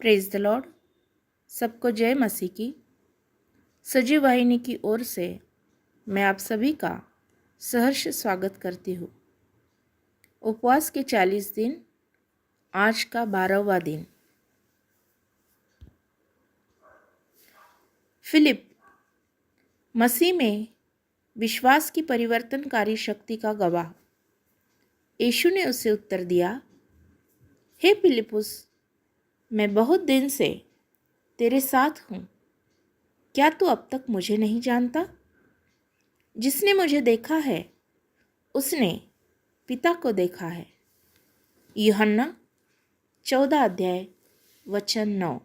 Praise the Lord. सबको जय मसीह की। सजीव वाहिनी की ओर से मैं आप सभी का सहर्ष स्वागत करती हूँ। उपवास के 40 दिन, आज का 12वां दिन। फिलिप मसीह में विश्वास की परिवर्तनकारी शक्ति का गवाह। यीशु ने उसे उत्तर दिया, हे फिलिपुस, मैं बहुत दिन से तेरे साथ हूँ, क्या तू अब तक मुझे नहीं जानता? जिसने मुझे देखा है उसने पिता को देखा है। यूहन्ना 14 अध्याय वचन 9।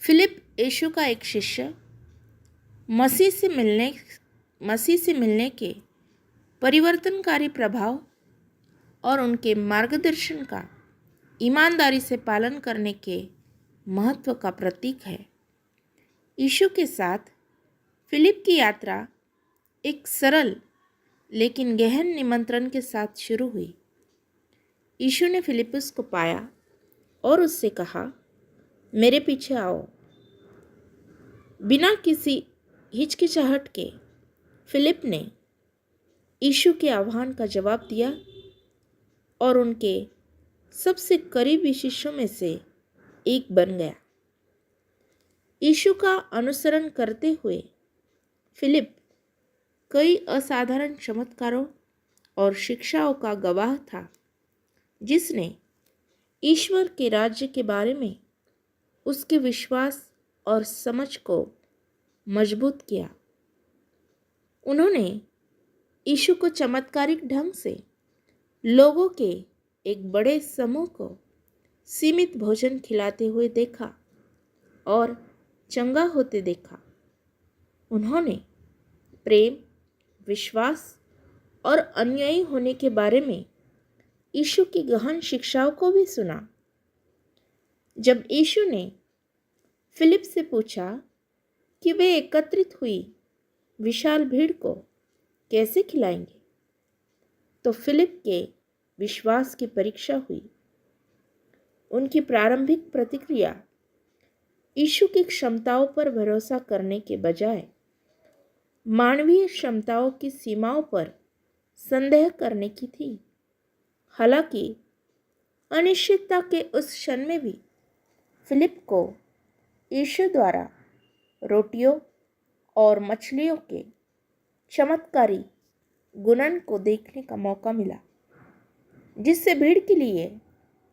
फिलिप यीशु का एक शिष्य मसीह से मिलने के परिवर्तनकारी प्रभाव और उनके मार्गदर्शन का ईमानदारी से पालन करने के महत्व का प्रतीक है। यीशु के साथ फिलिप की यात्रा एक सरल लेकिन गहन निमंत्रण के साथ शुरू हुई। यीशु ने फिलिपुस को पाया और उससे कहा, मेरे पीछे आओ। बिना किसी हिचकिचाहट के फिलिप ने यीशु के आह्वान का जवाब दिया और उनके सबसे करीबी शिष्यों में से एक बन गया। यीशु का अनुसरण करते हुए फिलिप कई असाधारण चमत्कारों और शिक्षाओं का गवाह था, जिसने ईश्वर के राज्य के बारे में उसके विश्वास और समझ को मजबूत किया। उन्होंने यीशु को चमत्कारिक ढंग से लोगों के एक बड़े समूह को सीमित भोजन खिलाते हुए देखा और चंगा होते देखा। उन्होंने प्रेम, विश्वास और अनुयायी होने के बारे में यीशु की गहन शिक्षाओं को भी सुना। जब यीशु ने फिलिप से पूछा कि वे एकत्रित हुई विशाल भीड़ को कैसे खिलाएंगे, तो फिलिप के विश्वास की परीक्षा हुई। उनकी प्रारंभिक प्रतिक्रिया यीशु की क्षमताओं पर भरोसा करने के बजाय मानवीय क्षमताओं की सीमाओं पर संदेह करने की थी। हालांकि अनिश्चितता के उस क्षण में भी फिलिप को यीशु द्वारा रोटियों और मछलियों के चमत्कारी गुणन को देखने का मौका मिला, जिससे भीड़ के लिए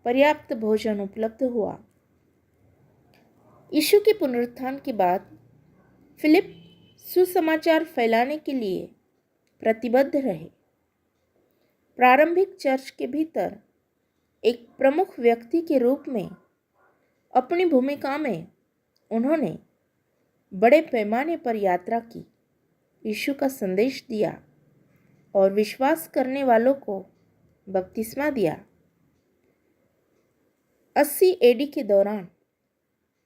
पर्याप्त भोजन उपलब्ध हुआ। यीशु के पुनरुत्थान के बाद फिलिप सुसमाचार फैलाने के लिए प्रतिबद्ध रहे। प्रारंभिक चर्च के भीतर एक प्रमुख व्यक्ति के रूप में अपनी भूमिका में उन्होंने बड़े पैमाने पर यात्रा की, यीशु का संदेश दिया और विश्वास करने वालों को बपतिस्मा दिया। 80 एडी के दौरान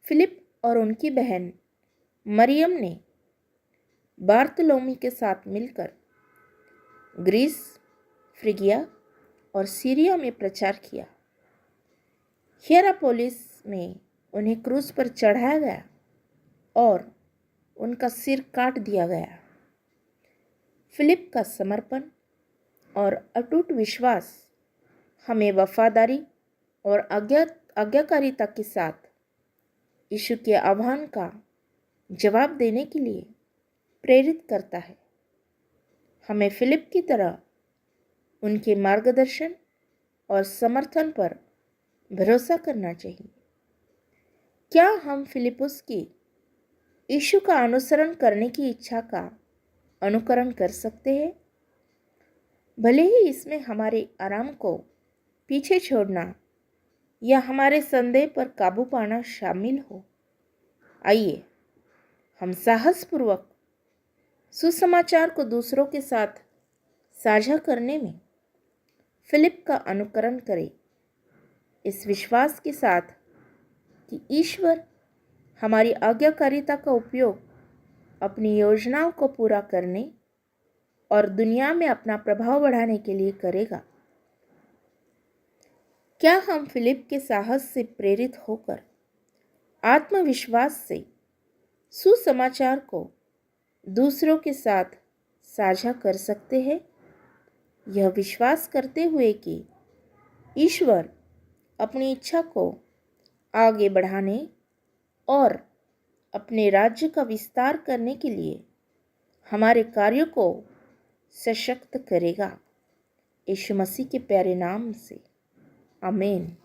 फिलिप और उनकी बहन मरियम ने बार्थोलोमी के साथ मिलकर ग्रीस, फ्रिगिया और सीरिया में प्रचार किया। हियरापोलिस में उन्हें क्रूस पर चढ़ाया गया और उनका सिर काट दिया गया। फिलिप का समर्पण और अटूट विश्वास हमें वफादारी और आज्ञाकारिता के साथ यीशु के आह्वान का जवाब देने के लिए प्रेरित करता है। हमें फिलिप की तरह उनके मार्गदर्शन और समर्थन पर भरोसा करना चाहिए। क्या हम फिलिपुस की यीशु का अनुसरण करने की इच्छा का अनुकरण कर सकते हैं? भले ही इसमें हमारे आराम को पीछे छोड़ना या हमारे संदेह पर काबू पाना शामिल हो। आइए हम साहसपूर्वक सुसमाचार को दूसरों के साथ साझा करने में फिलिप का अनुकरण करें, इस विश्वास के साथ कि ईश्वर हमारी आज्ञाकारिता का उपयोग अपनी योजनाओं को पूरा करने और दुनिया में अपना प्रभाव बढ़ाने के लिए करेगा। क्या हम फिलिप के साहस से प्रेरित होकर आत्मविश्वास से सुसमाचार को दूसरों के साथ साझा कर सकते हैं, यह विश्वास करते हुए कि ईश्वर अपनी इच्छा को आगे बढ़ाने और अपने राज्य का विस्तार करने के लिए हमारे कार्यों को सशक्त करेगा। यीशु मसीह के प्यारे नाम से आमीन।